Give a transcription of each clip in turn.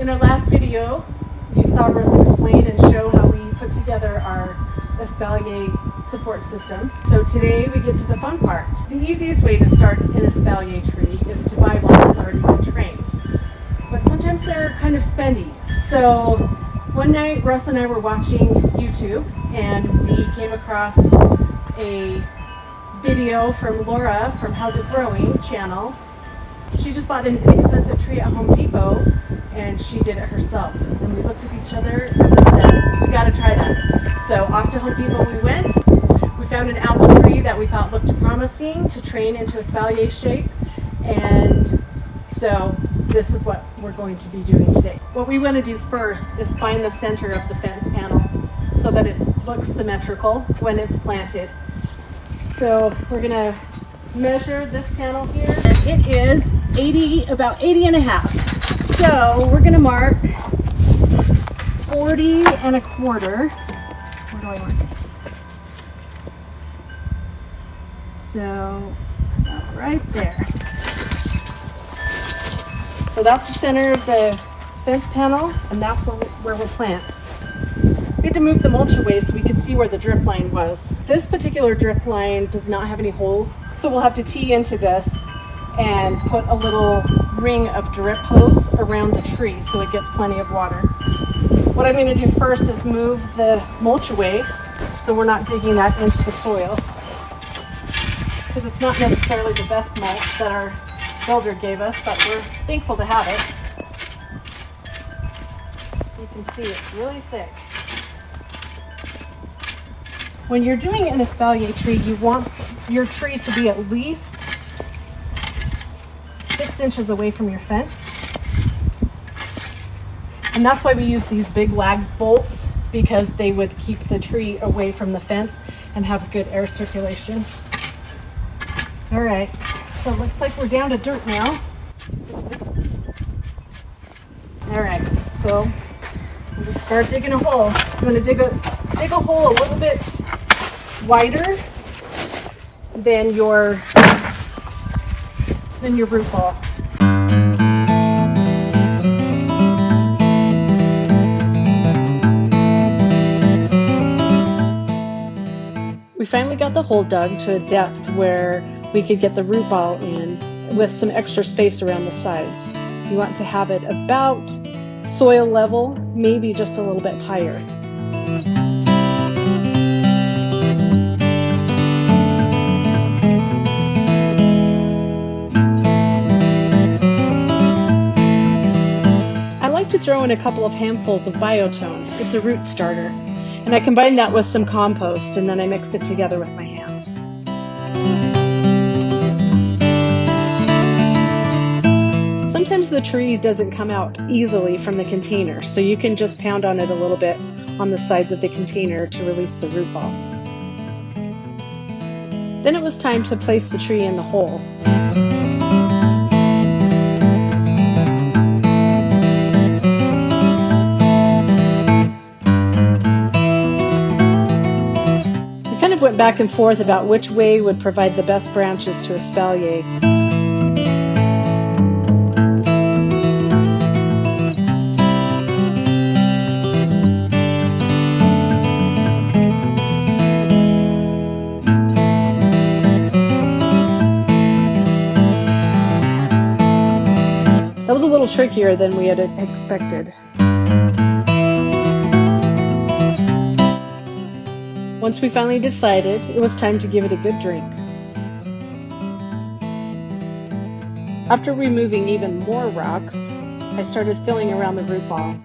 In our last video, you saw us explain and show how we put together our Espalier support system. So today we get to the fun part. The easiest way to start an Espalier tree is to buy one that's already been trained. But sometimes they're kind of spendy. So one night Russ and I were watching YouTube and we came across a video from Laura from How's It Growing channel. She just bought an inexpensive tree at Home Depot and she did it herself. And we looked at each other and we said, we gotta try that. So off to Home Depot we went. We found an apple tree that we thought looked promising to train into Espalier shape. And so this is what we're going to be doing today. What we want to do first is find the center of the fence panel so that it looks symmetrical when it's planted. So we're gonna measure this panel here. And it is about 80 and a half. So we're gonna mark 40 and a quarter. Where do I mark it? So it's about right there. So that's the center of the fence panel, and that's where we'll plant. We had to move the mulch away so we could see where the drip line was. This particular drip line does not have any holes, so we'll have to tee into this and put a little ring of drip hose around the tree so it gets plenty of water. What I'm going to do first is move the mulch away so we're not digging that into the soil, because it's not necessarily the best mulch that our builder gave us, but we're thankful to have it. You can see it's really thick. When you're doing an Espalier tree, you want your tree to be at least 6 inches away from your fence. And that's why we use these big lag bolts, because they would keep the tree away from the fence and have good air circulation. All right, so it looks like we're down to dirt now. All right, so we'll just start digging a hole. I'm gonna dig a hole a little bit wider than your root ball. We finally got the hole dug to a depth where we could get the root ball in with some extra space around the sides. You want to have it about soil level, maybe just a little bit higher. I like to throw in a couple of handfuls of biotone. It's a root starter. And I combine that with some compost, and then I mix it together with my hands. Sometimes the tree doesn't come out easily from the container, so you can just pound on it a little bit on the sides of the container to release the root ball. Then it was time to place the tree in the hole. Went back and forth about which way would provide the best branches to Espalier. That was a little trickier than we had expected. Once we finally decided, it was time to give it a good drink. After removing even more rocks, I started filling around the root ball.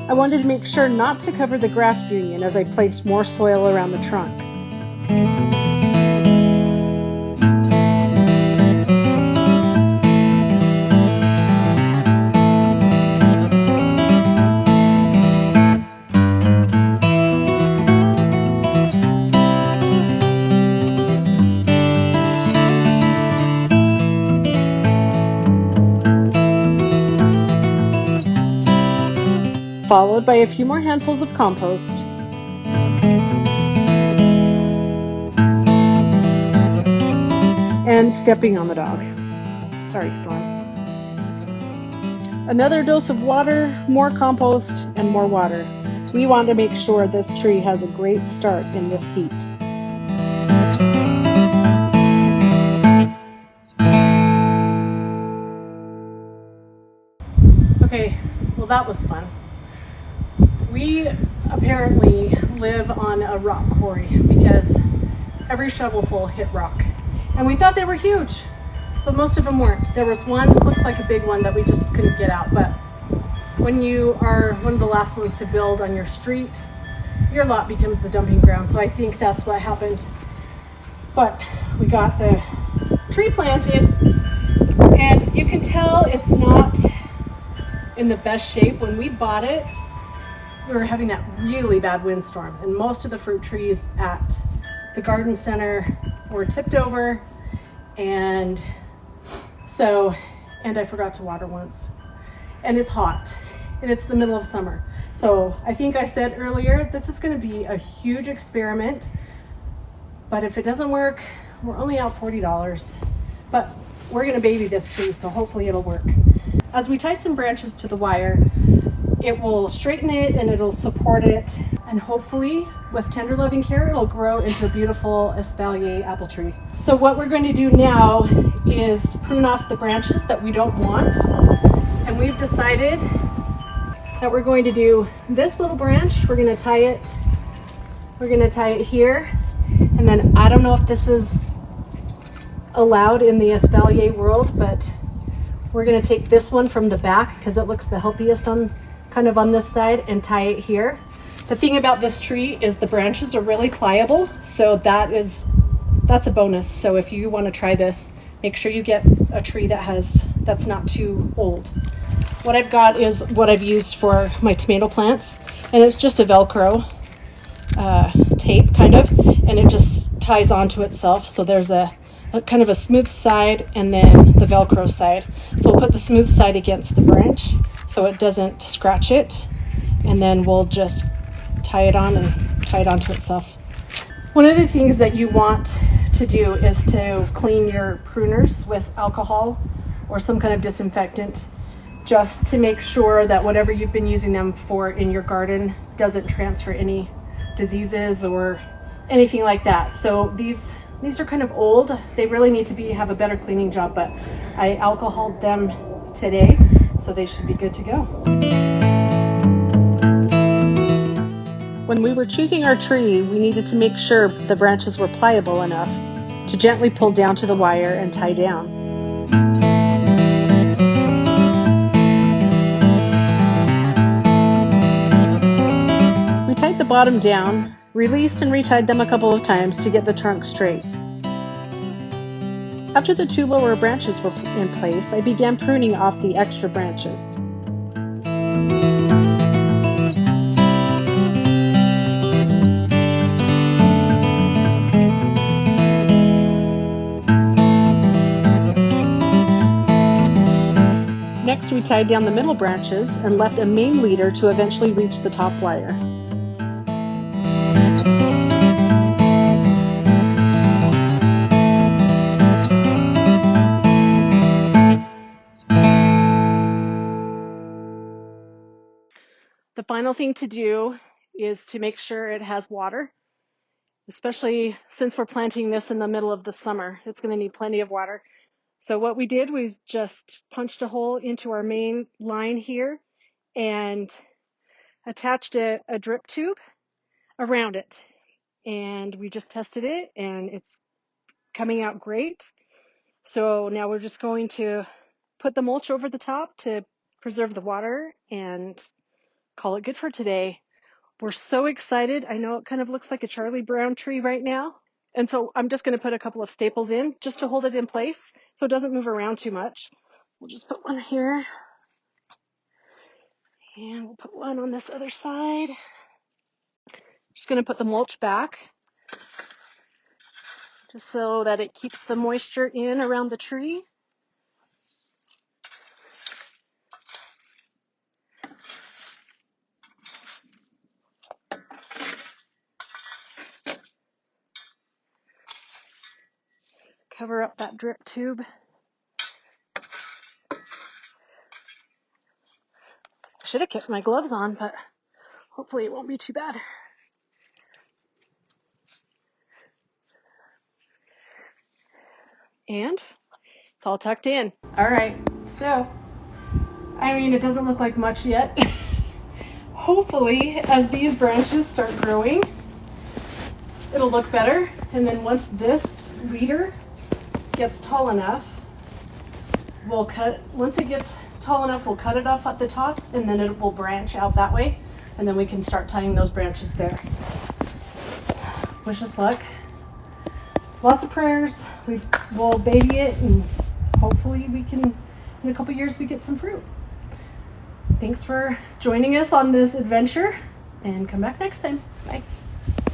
I wanted to make sure not to cover the graft union as I placed more soil around the trunk. Followed by a few more handfuls of compost and stepping on the dog. Sorry, Storm. Another dose of water, more compost, and more water. We want to make sure this tree has a great start in this heat. Okay, well that was fun. We apparently live on a rock quarry because every shovelful hit rock. And we thought they were huge, but most of them weren't. There was one, looked like a big one that we just couldn't get out. But when you are one of the last ones to build on your street, your lot becomes the dumping ground. So I think that's what happened. But we got the tree planted, and you can tell it's not in the best shape. When we bought it, we were having that really bad windstorm, and most of the fruit trees at the garden center were tipped over, and I forgot to water once, and it's hot, and it's the middle of summer. So I think I said earlier, this is going to be a huge experiment, but if it doesn't work, we're only out $40, but we're going to baby this tree, so hopefully it'll work. As we tie some branches to the wire, it will straighten it and it'll support it, and hopefully with tender loving care it'll grow into a beautiful espalier apple tree. So what we're going to do now is prune off the branches that we don't want, and we've decided that we're going to do this little branch. We're going to tie it here, and then I don't know if this is allowed in the espalier world, but we're going to take this one from the back because it looks the healthiest on this side, and tie it here. The thing about this tree is the branches are really pliable, so that's a bonus. So if you want to try this, make sure you get a tree that's not too old. What I've got is what I've used for my tomato plants, and it's just a Velcro tape kind of, and it just ties onto itself. So there's a kind of a smooth side and then the Velcro side. So we'll put the smooth side against the branch so it doesn't scratch it, and then we'll just tie it on and tie it onto itself. One of the things that you want to do is to clean your pruners with alcohol or some kind of disinfectant, just to make sure that whatever you've been using them for in your garden doesn't transfer any diseases or anything like that. So these are kind of old. They really need to have a better cleaning job, but I alcoholed them today, so they should be good to go. When we were choosing our tree, we needed to make sure the branches were pliable enough to gently pull down to the wire and tie down. We tied the bottom down, released and retied them a couple of times to get the trunk straight. After the two lower branches were in place, I began pruning off the extra branches. Next, we tied down the middle branches and left a main leader to eventually reach the top wire. The final thing to do is to make sure it has water, especially since we're planting this in the middle of the summer. It's going to need plenty of water. So what we did was just punched a hole into our main line here and attached a drip tube around it. And we just tested it, and it's coming out great. So now we're just going to put the mulch over the top to preserve the water and call it good for today. We're so excited. I know it kind of looks like a Charlie Brown tree right now. And so I'm just going to put a couple of staples in just to hold it in place so it doesn't move around too much. We'll just put one here. And we'll put one on this other side. Just going to put the mulch back just so that it keeps the moisture in around the tree. cover up that drip tube. Should have kept my gloves on, but hopefully it won't be too bad. And it's all tucked in. All right, so, I mean, it doesn't look like much yet. Hopefully, as these branches start growing, it'll look better. And then once this leader gets tall enough, once it gets tall enough, we'll cut it off at the top, and then it will branch out that way. And then we can start tying those branches there. Wish us luck. Lots of prayers. We'll baby it, and hopefully we can, in a couple years, we get some fruit. Thanks for joining us on this adventure, and come back next time. Bye.